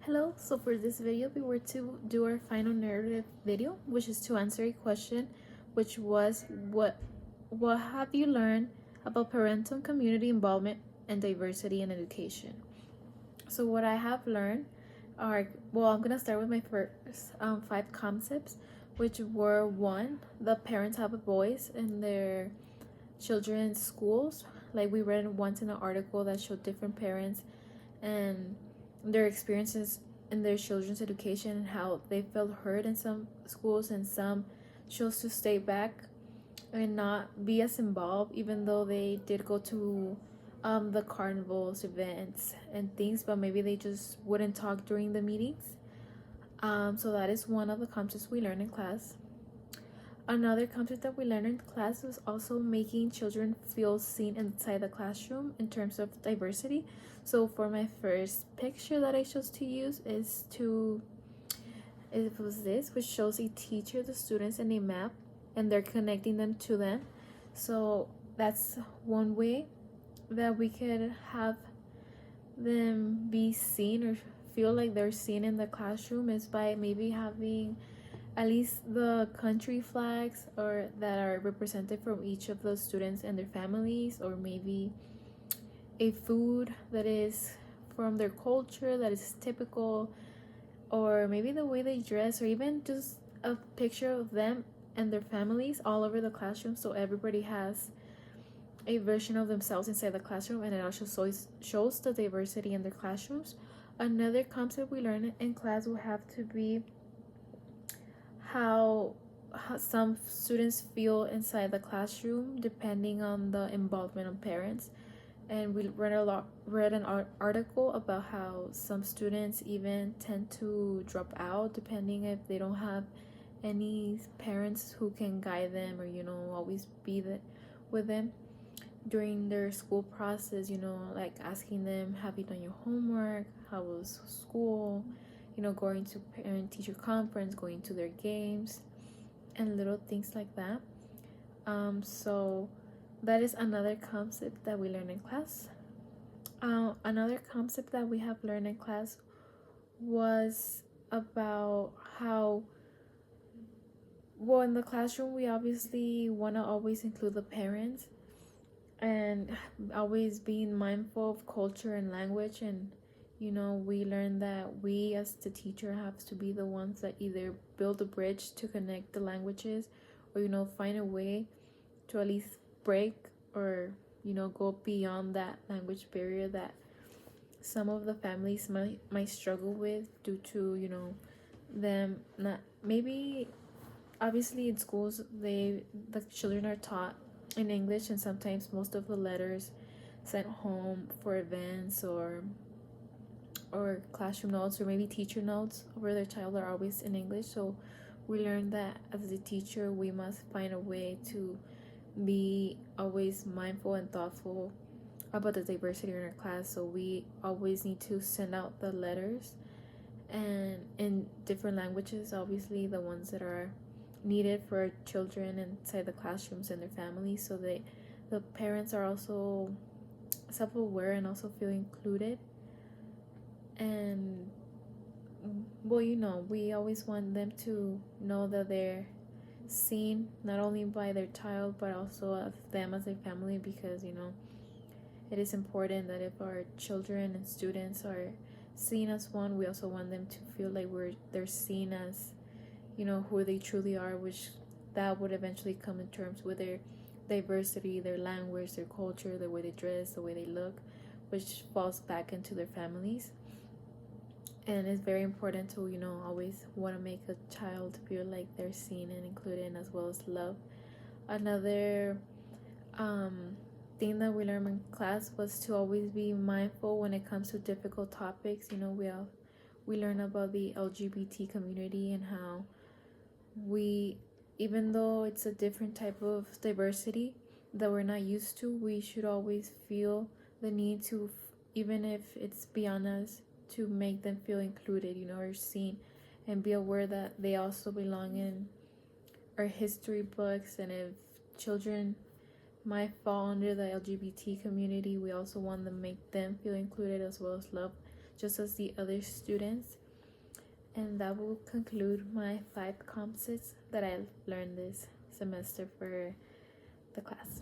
Hello, so for this video we were to do our final narrative video, which is to answer a question, which was what have you learned about parental community involvement and diversity in education? So what I have learned are, well, I'm gonna start with my first five concepts, which were: one, the parents have a voice in their children's schools. Like we read once in an article that showed different parents and their experiences in their children's education and how they felt heard in some schools and some chose to stay back and not be as involved, even though they did go to the carnivals, events, and things, but maybe they just wouldn't talk during the meetings. So that is one of the concepts we learned in class. Another concept that we learned in class was also making children feel seen inside the classroom in terms of diversity. So for my first picture that I chose to use it was this, which shows a teacher, the students, and a map, and they're connecting them to them. So that's one way that we could have them be seen or feel like they're seen in the classroom, is by maybe having at least the country flags or that are represented from each of those students and their families, or maybe a food that is from their culture that is typical, or maybe the way they dress, or even just a picture of them and their families all over the classroom, so everybody has a version of themselves inside the classroom, and it also shows the diversity in their classrooms. Another concept we learned in class will have to be how some students feel inside the classroom depending on the involvement of parents. And we read an article about how some students even tend to drop out depending if they don't have any parents who can guide them, or always be with them during their school process, like asking them, have you done your homework, how was school, going to parent teacher conference, going to their games, and little things like that. So that is another concept that we learn in class. Another concept that we have learned in class was about how, well, in the classroom we obviously want to always include the parents and always being mindful of culture and language. And we learn that we as the teacher have to be the ones that either build a bridge to connect the languages, or find a way to at least break, or go beyond that language barrier that some of the families might struggle with due to them not, maybe, obviously in schools the children are taught in English, and sometimes most of the letters sent home for events or classroom notes, or maybe teacher notes over their child, are always in English. So we learned that as a teacher we must find a way to be always mindful and thoughtful about the diversity in our class. So we always need to send out the letters and in different languages, obviously the ones that are needed for children inside the classrooms and their families, so that the parents are also self-aware and also feel included. And well, we always want them to know that they're seen not only by their child but also of them as a family, because it is important that if our children and students are seen as one, we also want them to feel like they're seen as who they truly are, which that would eventually come in terms with their diversity, their language, their culture, the way they dress, the way they look, which falls back into their families. And it's very important to always want to make a child feel like they're seen and included, as well as love. Another thing that we learned in class was to always be mindful when it comes to difficult topics. We learn about the LGBT community and how we, even though it's a different type of diversity that we're not used to, we should always feel the need to, even if it's beyond us, to make them feel included, or seen, and be aware that they also belong in our history books. And if children might fall under the LGBT community, we also want to make them feel included as well as loved. just as the other students. And that will conclude my 5 concepts that I learned this semester for the class.